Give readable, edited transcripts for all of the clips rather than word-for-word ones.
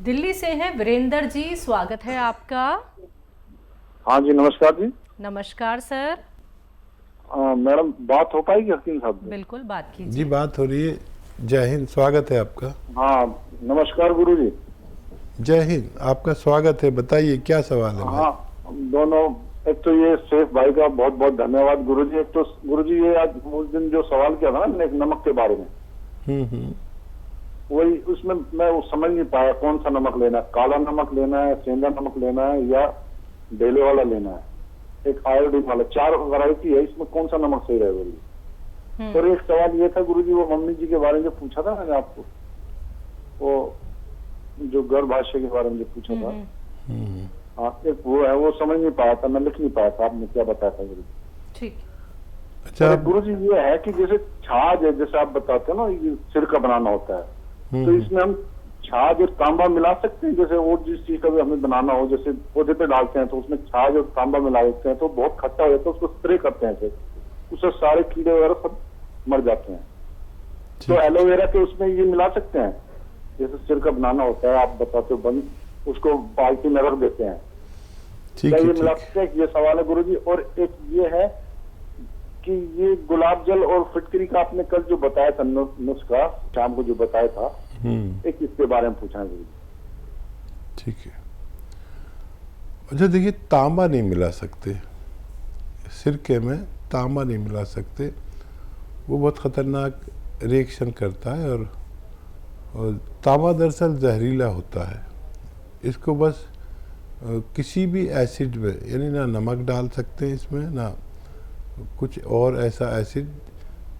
दिल्ली से हैं वीरेंद्र जी, स्वागत है आपका। हाँ जी, नमस्कार जी। नमस्कार सर। मैडम बात हो पाएगी हकीम साहब से? बिल्कुल बात कीजिए जी, बात हो रही है। जय हिंद, स्वागत है आपका। हाँ, नमस्कार गुरु जी। जय हिंद, आपका स्वागत है। बताइए क्या सवाल है भाई? हाँ, दोनों। एक तो ये सेफ भाई का बहुत बहुत धन्यवाद गुरु जी। एक तो गुरु जी ये आज उस दिन जो सवाल किया था ना नमक के बारे में, वही उसमें मैं वो समझ नहीं पाया कौन सा नमक लेना है, काला नमक लेना है, सेंधा नमक लेना है या डेले वाला लेना है, एक आयोडीन वाला। 4 वैरायटी है, इसमें कौन सा नमक सही रहेगा जी? और एक सवाल ये था गुरु जी, वो मम्मी जी के बारे में जो पूछा था मैंने आपको, वो जो गर्भाशय के बारे में जो पूछा था, हाँ, एक वो है, वो समझ नहीं पाया था, मैं लिख नहीं पाया था, आपने क्या बताया था गुरु जी? ठीक। अच्छा गुरु जी ये है कि जैसे छाछ है, जैसे आप बताते हैं ना ये सिर का बनाना होता है, तो इसमें हम छाछ और तांबा मिला सकते हैं? जैसे और जिस चीज का भी हमें बनाना हो, जैसे पौधे पे डालते हैं तो उसमें छाछ और तांबा मिला देते हैं तो बहुत खट्टा हो जाता है, उसको स्प्रे करते हैं, उससे सारे कीड़े वगैरह सब मर जाते हैं। तो एलोवेरा के उसमें ये मिला सकते हैं? जैसे सिर का बनाना होता है, आप बताते हो बंद, उसको बाल्टी में रख देते हैं, ठीक क्या है, ये ठीक मिला है। सकते हैं? ये सवाल है गुरु जी। और एक ये है कि ये गुलाब जल और फिटकरी का आपने कल जो बताया था नुस्खा, शाम को जो बताया था, एक इसके बारे में पूछा है गुरु जी। ठीक है। अच्छा देखिए, तांबा नहीं मिला सकते सिरके में, तांबा नहीं मिला सकते, वो बहुत खतरनाक रिएक्शन करता है। और तांबा दरअसल जहरीला होता है। इसको बस किसी भी एसिड में, यानी ना नमक डाल सकते हैं इसमें, ना कुछ और ऐसा एसिड,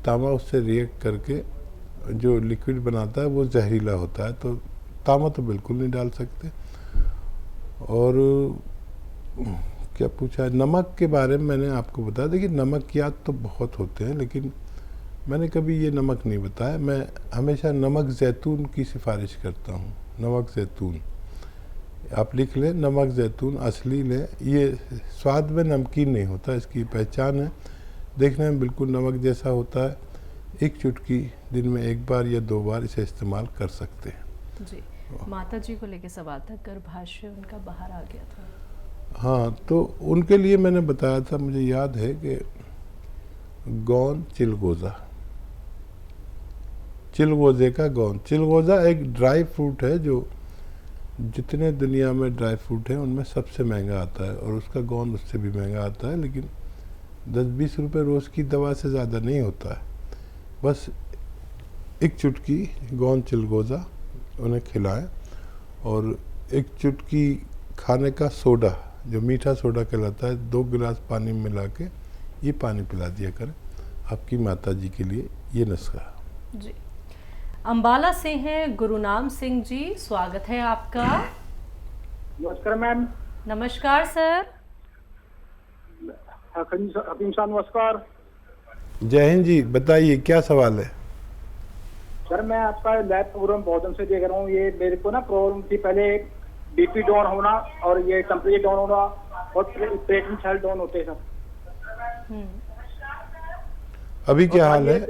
तांबा उससे रिएक्ट करके जो लिक्विड बनाता है वो जहरीला होता है, तो तांबा तो बिल्कुल नहीं डाल सकते। और क्या पूछा है नमक के बारे में, मैंने आपको बताया। देखिए नमकियात तो बहुत होते हैं, लेकिन मैंने कभी ये नमक नहीं बताया। मैं हमेशा नमक जैतून की सिफारिश करता हूँ। नमक जैतून आप लिख लें, नमक जैतून असली लें। ये स्वाद में नमकीन नहीं होता, इसकी पहचान है, देखने में बिल्कुल नमक जैसा होता है। एक चुटकी दिन में 1 बार या 2 बार इसे इस्तेमाल कर सकते हैं जी। माता जी को लेके सवाल था, गर्भाशय उनका बाहर आ गया था। हाँ, तो उनके लिए मैंने बताया था, मुझे याद है कि गौन चिलगोज़ा, चिलगोज़े का गौन। चिलगोज़ा एक ड्राई फ्रूट है जो जितने दुनिया में ड्राई फ्रूट हैं उनमें सबसे महंगा आता है, और उसका गौन उससे भी महंगा आता है। लेकिन 10-20 रुपये रोज़ की दवा से ज़्यादा नहीं होता है। बस एक चुटकी गौन चिलगोज़ा उन्हें खिलाएं, और एक चुटकी खाने का सोडा, जो मीठा सोडा कहलाता है, 2 गिलास पानी में मिला के ये पानी पिला दिया करें आपकी माता जी के लिए। ये नुस्खा जी। अंबाला से हैं गुरुनाम सिंह जी, स्वागत है आपका। नमस्कार मैम। नमस्कार सर। हकीम साहब नमस्कार। जय हिंद जी, बताइए क्या सवाल है? सर मैं आपका लाइव प्रोग्राम बहुत दिन से देख रहा हूँ। ये मेरे को ना प्रॉब्लम थी पहले, बीपी डाउन होना और ये टेम्परेचर डाउन होना और पेट में सेल डाउन होते सर। अभी क्या हाल है?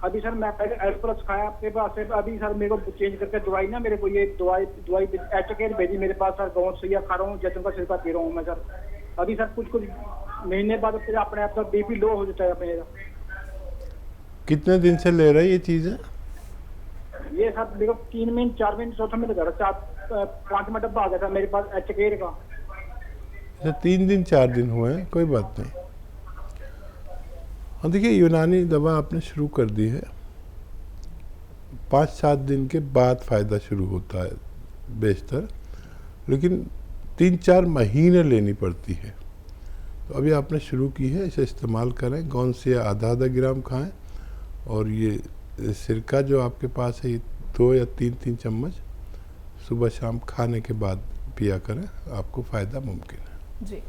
अभी सर मैं पहले एल्प्लस खाया आपके पास से, अभी सर मेरे को चेंज करके दवाई ना, मेरे को ये दवाई एटोकेर भेजी मेरे पास सर। गाँव से खा रहा हूँ, जैतून का छिलका पी रहा हूँ मैं सर। अभी सर कुछ महीने बाद फिर अपने आप का बीपी लो हो जाता है मेरा। कितने दिन से ले रहे ये चीज़ें? ये सर मेरे को 3 महीने 4 महीने चौथा महीने लगा, 4-5 में डब्बा आ गया था मेरे पास एटोकेर का। अच्छा, 3 दिन 4 दिन हुए हैं, कोई बात नहीं। हाँ देखिए, यूनानी दवा आपने शुरू कर दी है, 5-7 दिन के बाद फ़ायदा शुरू होता है बेशतर, लेकिन 3-4 महीने लेनी पड़ती है। तो अभी आपने शुरू की है, इसे इस्तेमाल करें। गौन से आधा ग्राम खाएं, और ये सिरका जो आपके पास है, ये 2 या 3 चम्मच सुबह शाम खाने के बाद पिया करें, आपको फ़ायदा मुमकिन है जी।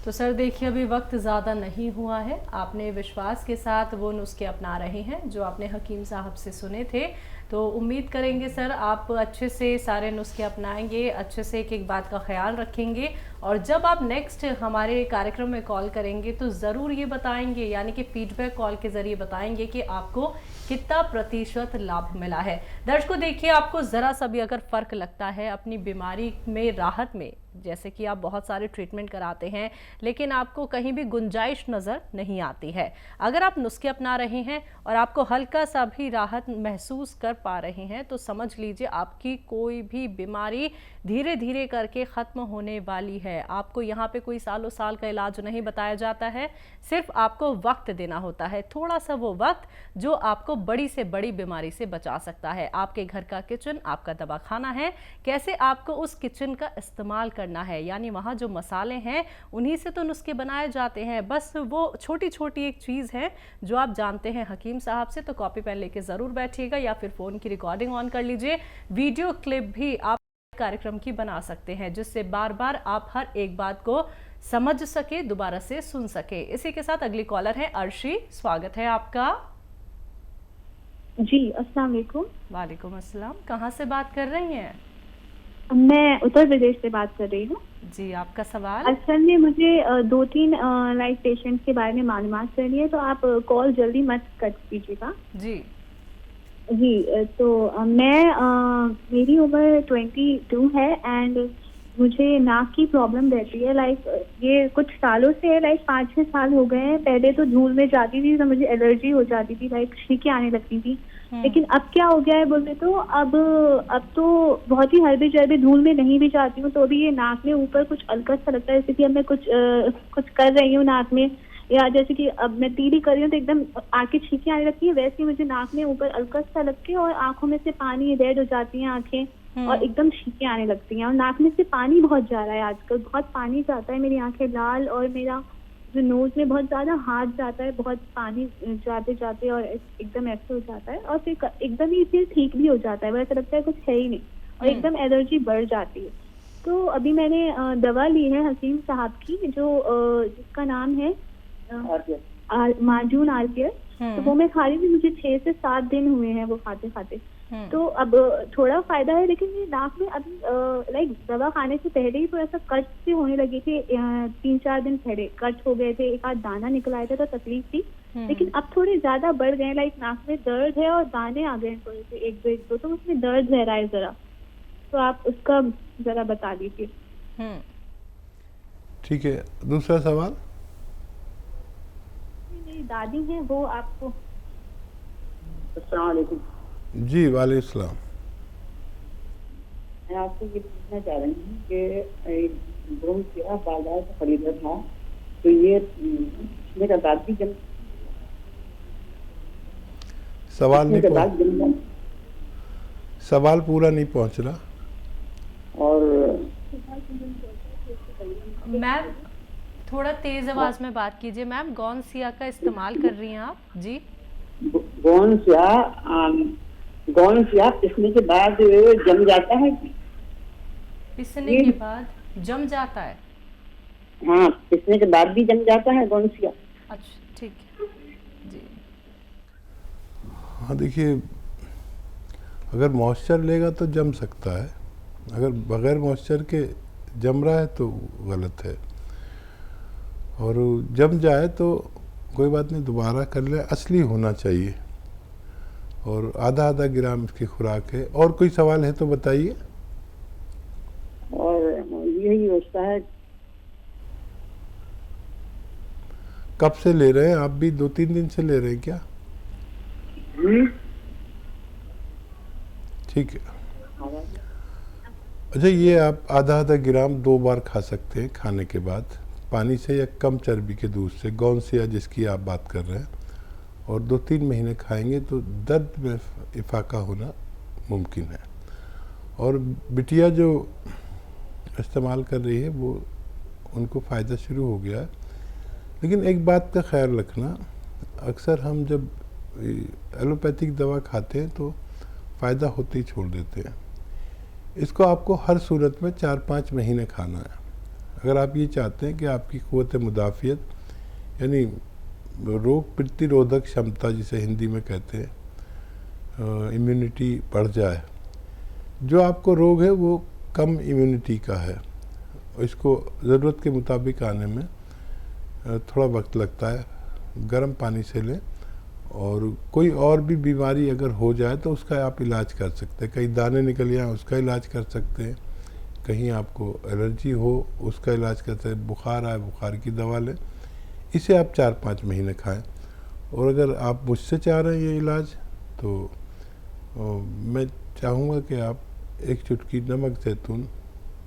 तो सर देखिए, अभी वक्त ज़्यादा नहीं हुआ है, आपने विश्वास के साथ वो नुस्खे अपना रहे हैं जो आपने हकीम साहब से सुने थे। तो उम्मीद करेंगे सर आप अच्छे से सारे नुस्खे अपनाएंगे, अच्छे से एक एक बात का ख्याल रखेंगे, और जब आप नेक्स्ट हमारे कार्यक्रम में कॉल करेंगे तो ज़रूर ये बताएंगे, यानी कि फीडबैक कॉल के ज़रिए बताएंगे कि आपको कितना प्रतिशत लाभ मिला है। दर्शकों देखिए, आपको ज़रा सा भी अगर फ़र्क लगता है अपनी बीमारी में राहत में, जैसे कि आप बहुत सारे ट्रीटमेंट कराते हैं लेकिन आपको कहीं भी गुंजाइश नज़र नहीं आती है, अगर आप नुस्खे अपना रहे हैं और आपको हल्का सा भी राहत महसूस कर पा रहे हैं, तो समझ लीजिए आपकी कोई भी बीमारी धीरे धीरे करके ख़त्म होने वाली है। आपको यहाँ पे कोई सालों साल का इलाज नहीं बताया जाता है, सिर्फ आपको वक्त देना होता है, थोड़ा सा वो वक्त जो आपको बड़ी से बड़ी बीमारी से बचा सकता है। आपके घर का किचन आपका दवाखाना है, कैसे आपको उस किचन का इस्तेमाल करना है, यानी वहाँ जो मसाले हैं उन्हीं से तो नुस्खे बनाए जाते हैं, बस वो छोटी छोटी एक चीज़ है जो आप जानते हैं हकीम साहब से। तो कॉपी पेन लेके ज़रूर बैठिएगा या फिर फ़ोन की रिकॉर्डिंग ऑन कर लीजिए, वीडियो क्लिप भी आप कार्यक्रम की बना सकते हैं जिससे बार बार आप हर एक बात को समझ सके, दोबारा से सुन सके। इसी के साथ अगली कॉलर है अर्शी, स्वागत है आपका। जी अस्सलाम वालेकुम। वालेकुम अस्सलाम, कहाँ से बात कर रही हैं? मैं उत्तर प्रदेश से बात कर रही हूँ। जी, आपका सवाल? असल में मुझे 2-3 लाइफ पेशेंट्स के बारे में मालूमात करनी है, तो आप कॉल जल्दी मत कट कीजिएगा। जी जी, तो मेरी उम्र 22 है एंड मुझे नाक की प्रॉब्लम रहती है। लाइक ये कुछ सालों से है, लाइक 5-6 साल हो गए हैं। पहले तो धूल में जाती थी तो मुझे एलर्जी हो जाती थी, लाइक छींकें आने लगती थी। लेकिन अब क्या हो गया है बोलते तो अब तो बहुत ही हल्बी जल्बी धूल में नहीं भी जाती हूँ तो भी ये नाक में ऊपर कुछ अलकस सा लगता है, जैसे कि अब मैं कुछ कर रही हूँ नाक में, या जैसे कि अब मैं तीली कर रही हूँ तो एकदम आंखें छींकें आने लगती है, वैसे ही मुझे नाक में ऊपर अलकस सा लग के और आंखों में से पानी रेड हो जाती है आंखें और एकदम छींकें आने लगती हैं और नाक में से पानी बहुत जा रहा है आजकल, बहुत पानी जाता है, मेरी आंखें लाल और मेरा जो नोज में बहुत ज्यादा हाथ जाता है, बहुत पानी जाते जाते और एकदम ऐसे हो जाता है और फिर एकदम ही फिर ठीक भी हो जाता है, वैसा लगता है कुछ है ही नहीं और एकदम एलर्जी बढ़ जाती है। तो अभी मैंने दवा ली है हकीम साहब की जो जिसका नाम है माजून आरकेयर, तो वो मैं खा रही थी, मुझे 6 से 7 दिन हुए हैं वो खाते खाते। तो अब थोड़ा फायदा है, लेकिन ये नाक में अभी लाइक दवा खाने से पहले ही थोड़ा सा कट से होने लगे थे, 3-4 दिन पहले कट हो गए थे, एक आध दाना निकल आया था तो तकलीफ थी, लेकिन अब थोड़े ज्यादा बढ़ गए, लाइक नाक में दर्द है और दाने आ गए हैं थोड़े से 1-2 तो उसमें दर्द रह रहा है जरा, तो आप उसका जरा बता दीजिए। ठीक है, दूसरा सवाल। मेरी दादी है वो आपको। अस्सलाम वालेकुम। जी वालेकुम सलाम। मैं आपको ये पूछना चाह रही हूँ कि गोल क्या बाजार से खरीदा था, तो ये मेरा दादी जब सवाल पूरा नहीं पहुंच रहा। और मैम थोड़ा तेज आवाज में बात कीजिए। मैम गौनसिया का इस्तेमाल कर रही हैं आप? जी, गौनसिया पिसने के बाद जम जाता है। पिसने के बाद जम जाता है? हाँ, पिसने के बाद भी जम जाता है गौनसिया। अच्छा ठीक है जी। हाँ देखिए, अगर मॉइस्चर लेगा तो जम सकता है, अगर बगैर मॉइस्चर के जम रहा है तो गलत है, और जम जाए तो कोई बात नहीं, दोबारा कर ले, असली होना चाहिए, और आधा ग्राम इसकी खुराक है। और कोई सवाल है तो बताइए। और यही होता है। कब से ले रहे हैं आप? भी 2-3 दिन से ले रहे हैं क्या? ठीक है। अच्छा, ये आप आधा ग्राम 2 बार खा सकते हैं खाने के बाद, पानी से या कम चर्बी के दूध से, गौनसिया जिसकी आप बात कर रहे हैं, और 2-3 महीने खाएंगे तो दर्द में इफाका होना मुमकिन है। और बिटिया जो इस्तेमाल कर रही है वो उनको फ़ायदा शुरू हो गया है, लेकिन एक बात का ख्याल रखना, अक्सर हम जब एलोपैथिक दवा खाते हैं तो फ़ायदा होते ही छोड़ देते हैं। इसको आपको हर सूरत में 4-5 महीने खाना है। अगर आप ये चाहते हैं कि आपकी क़ुव्वत मुदाफ़ियत यानी रोग प्रतिरोधक क्षमता जिसे हिंदी में कहते हैं इम्यूनिटी बढ़ जाए। जो आपको रोग है वो कम इम्यूनिटी का है, इसको ज़रूरत के मुताबिक आने में थोड़ा वक्त लगता है। गर्म पानी से लें, और कोई और भी बीमारी अगर हो जाए तो उसका आप इलाज कर सकते हैं। कहीं दाने निकल जाए उसका इलाज कर सकते हैं, कहीं आपको एलर्जी हो उसका इलाज कर सकते हैं, बुखार आए बुखार की दवा लें। इसे आप 4-5 महीने खाएं। और अगर आप मुझसे चाह रहे हैं ये इलाज, तो मैं चाहूँगा कि आप एक चुटकी नमक जैतून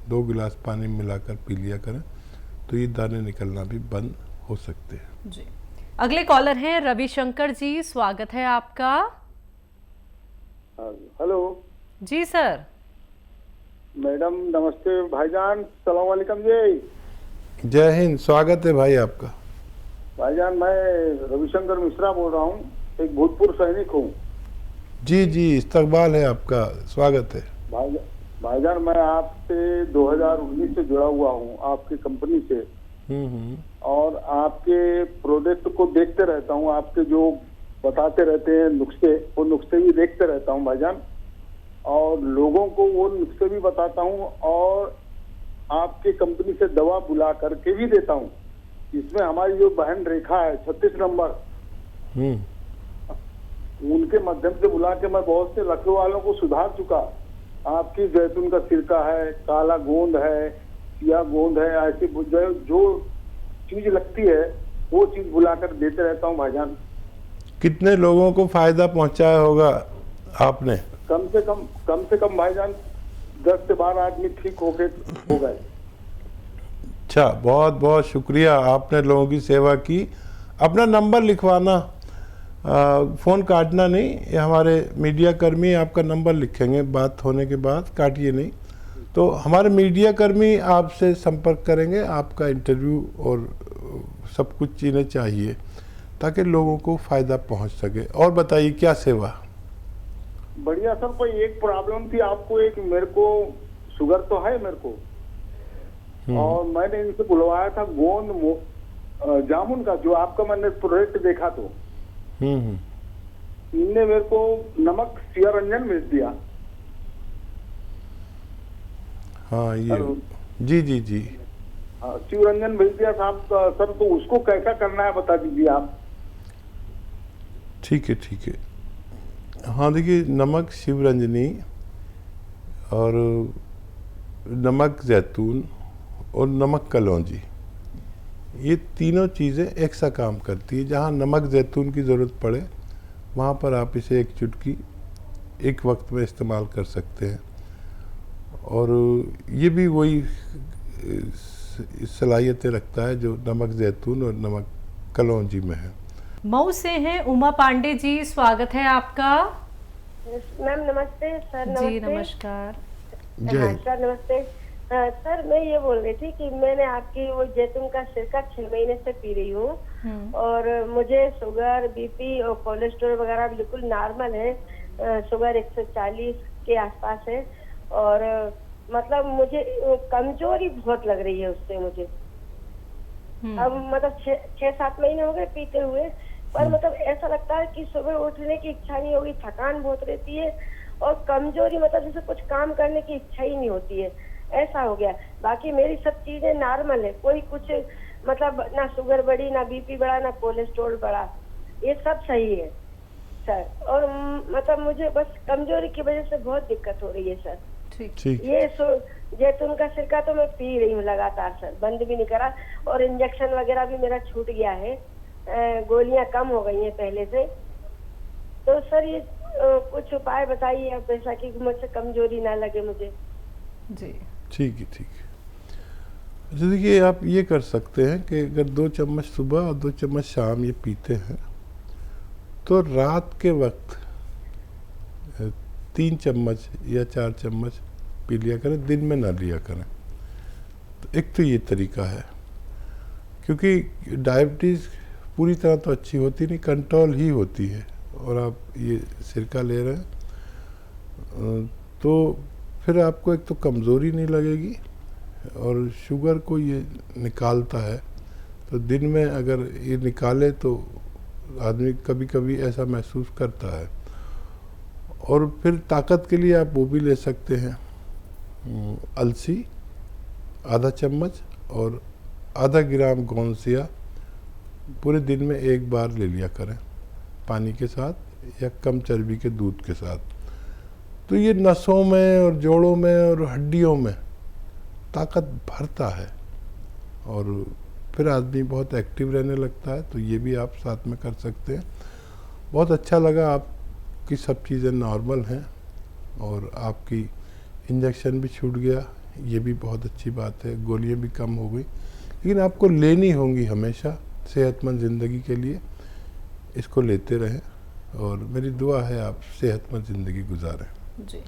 2 गिलास पानी में मिलाकर पी लिया करें, तो ये दाने निकलना भी बंद हो सकते हैं। जी, अगले कॉलर हैं रविशंकर जी, स्वागत है आपका। हेलो जी सर। मैडम, नमस्ते भाईजान, सलाम वालेकुम जी। जय हिंद, स्वागत है भाई आपका। भाईजान, मैं रविशंकर मिश्रा बोल रहा हूँ, एक भूतपूर्व सैनिक हूँ। जी जी, इस्तकबाल है आपका, स्वागत है। भाईजान, मैं आपसे 2019 से जुड़ा हुआ हूँ, आपकी कंपनी से। और आपके प्रोडक्ट को देखते रहता हूँ, आपके जो बताते रहते हैं नुस्खे, वो नुस्खे भी देखते रहता हूँ भाईजान, और लोगों को वो नुस्खे भी बताता हूँ, और आपकी कंपनी से दवा बुला करके भी देता हूँ। इसमें हमारी जो बहन रेखा है 36 नंबर, उनके माध्यम से बुला के मैं बहुत से लखनऊ वालों को सुधार चुका। आपकी जैतून का सिरका है, काला गोंद है, सिया गोंद है, ऐसी जो चीज लगती है वो चीज बुलाकर देते रहता हूँ भाईजान। कितने लोगों को फायदा पहुंचाया होगा आपने? कम से कम भाईजान 10 से 12 आदमी ठीक हो गए। अच्छा, बहुत बहुत शुक्रिया, आपने लोगों की सेवा की। अपना नंबर लिखवाना, फ़ोन काटना नहीं, ये हमारे मीडिया कर्मी आपका नंबर लिखेंगे बात होने के बाद, काटिए नहीं। तो हमारे मीडिया कर्मी आपसे संपर्क करेंगे, आपका इंटरव्यू और सब कुछ चीज़ें चाहिए ताकि लोगों को फ़ायदा पहुंच सके। और बताइए क्या सेवा? बढ़िया सर, कोई एक प्रॉब्लम थी आपको, एक मेरे को शुगर तो है मेरे को, और मैंने इनसे बुलवाया था गोंद जामुन का, जो आपका मैंने प्रोडक्ट देखा तो इनने मेरे को नमक शिवरंजन भेज दिया। हाँ, ये जी जी जी, हाँ, शिवरंजन भेज दिया साहब सर, तो उसको कैसा करना है बता दीजिए आप। ठीक है ठीक है। हाँ देखिए, नमक शिवरंजनी और नमक जैतून और नमक कलौंजी, ये तीनों चीज़ें एक सा काम करती है। जहाँ नमक जैतून की ज़रूरत पड़े वहाँ पर आप इसे एक चुटकी एक वक्त में इस्तेमाल कर सकते हैं। और ये भी वही सलाहियतें रखता है जो नमक जैतून और नमक कलौंजी में है। मऊ से हैं उमा पांडे जी, स्वागत है आपका। मैम नमस्ते। सर नमस्ते। जी नमस्कार। जय सर नमस्ते। सर मैं ये बोल रही थी कि मैंने आपकी वो जैतून का सिरका 6 महीने से पी रही हूँ, और मुझे शुगर, बीपी और कोलेस्ट्रॉल वगैरह बिल्कुल नॉर्मल है। शुगर 140 के आसपास है, और मतलब मुझे कमजोरी बहुत लग रही है उससे मुझे। अब मतलब 6-7 महीने हो गए पीते हुए, पर मतलब ऐसा लगता है कि सुबह उठने की इच्छा नहीं होगी, थकान बहुत रहती है, और कमजोरी मतलब जैसे कुछ काम करने की इच्छा ही नहीं होती है, ऐसा हो गया। बाकी मेरी सब चीजें नॉर्मल है, कोई कुछ मतलब ना शुगर बढ़ी, ना बीपी बढ़ा, ना कोलेस्ट्रॉल बढ़ा, ये सब सही है सर। और मतलब मुझे बस कमजोरी की वजह से बहुत दिक्कत हो रही है सर। ठीक। ये जैतून का सिरका तो मैं पी रही हूँ लगातार सर, बंद भी नहीं करा, और इंजेक्शन वगैरह भी मेरा छूट गया है, गोलियां कम हो गई हैं पहले से। तो सर ये कुछ उपाय बताइए आप, ऐसा कि मुझसे कमजोरी ना लगे मुझे। जी ठीक है ठीक है। अच्छा देखिए, आप ये कर सकते हैं कि अगर 2 चम्मच सुबह और 2 चम्मच शाम ये पीते हैं, तो रात के वक्त 3 चम्मच या 4 चम्मच पी लिया करें, दिन में ना लिया करें। तो एक तो ये तरीका है, क्योंकि डायबिटीज़ पूरी तरह तो अच्छी होती नहीं, कंट्रोल ही होती है, और आप ये सिरका ले रहे हैं तो फिर आपको एक तो कमज़ोरी नहीं लगेगी, और शुगर को ये निकालता है। तो दिन में अगर ये निकाले तो आदमी कभी कभी ऐसा महसूस करता है। और फिर ताकत के लिए आप वो भी ले सकते हैं, अलसी आधा चम्मच और आधा ग्राम गोंसिया पूरे दिन में एक बार ले लिया करें, पानी के साथ या कम चर्बी के दूध के साथ। तो ये नसों में और जोड़ों में और हड्डियों में ताकत भरता है और फिर आदमी बहुत एक्टिव रहने लगता है। तो ये भी आप साथ में कर सकते हैं। बहुत अच्छा लगा, आपकी सब चीज़ें नॉर्मल हैं और आपकी इंजेक्शन भी छूट गया, ये भी बहुत अच्छी बात है। गोलियां भी कम हो गई, लेकिन आपको लेनी होंगी हमेशा सेहतमंद ज़िंदगी के लिए। इसको लेते रहें और मेरी दुआ है आप सेहतमंद ज़िंदगी गुजारें। जी।